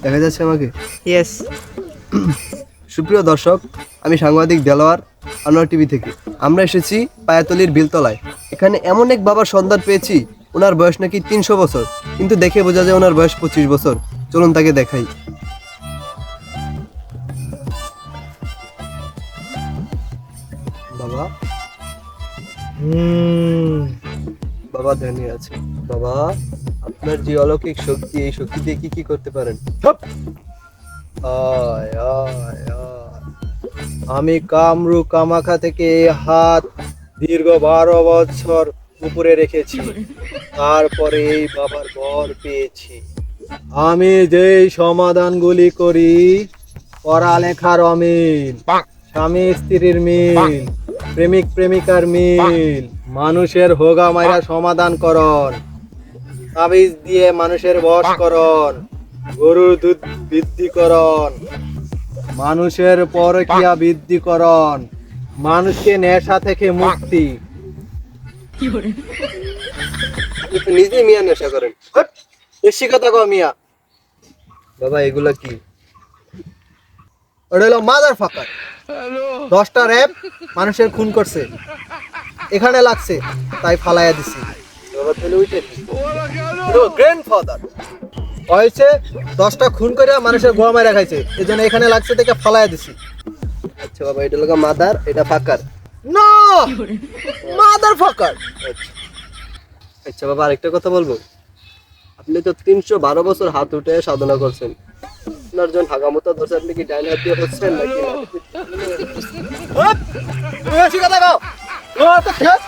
দেখা যাচ্ছে আমাকে? ইয়েস। সুপ্রিয় দর্শক, আমি সাংবাদিক দেলোয়ার, আনোয়ার টিভি থেকে। আমরা এসেছি পায়াতলির বিলতলায়। এখানে এমন এক বাবার সন্ধান পেয়েছি, ওনার বয়স নাকি 300 বছর, কিন্তু দেখে বোঝা যায় ওনার বয়স 25 বছর। চলুন তাকে দেখাই। বাবা, বাবা ধ্যানে আছে। বাবা, আপনার যে অলৌকিক শক্তি, এই শক্তি দিয়ে কি কি করতে পারেন? আয় আয় আয়। আমি কামরু কামাখা থেকে এই হাত দীর্ঘ 12 বছর উপরে রেখেছি, তারপরে এই বাবার বর পেয়েছি। আমি যেই সমাধানগুলি করি, পড়ালেখার অমিল, স্বামী স্ত্রীর মিল, প্রেমিক প্রেমিকার মিল, মানুষের হোগা মাইরা সমাধান করন, তাবিজ দিয়ে মানুষের বশ করন, গরুর দুধ বৃদ্ধিকরণ, মানুষের পরকীয়া বৃদ্ধিকরণ, মানুষকে নেশা থেকে মুক্তি। আপনি তো নিজেই মিয়া নেশা করেন। হট! বেশি কথা কও মিয়া। বাবা, এগুলা কি? ওটা হলো মাদার ফাকার। 10টা র্যাব মানুষের খুন করছে, এখানে লাগছে, তাই ফালাইয়া দিছি। বাবা, তাহলে ওইটা কি? গ্র্যান্ডফাদার হয়েছে, 10টা খুন করে মানুষের গোয়া মারা খাইছে, এই জন্য এখানে লাগছে থেকে ফালাইয়া দিছি। আচ্ছা বাবা, এটা লাগা মাদার, এটা ফাকার। না, মাদার ফাকার। আচ্ছা বাবা, আরেকটা কথা বলবো। আপনি তো 312 বছর হাত উঠে সাধনা করছেন। আপনার জন হাগামতো ধরছে, আপনি কি ডাইন হাত দিয়ে হচ্ছেন নাকি? বেশি কথা কও। ও তো ঠিক।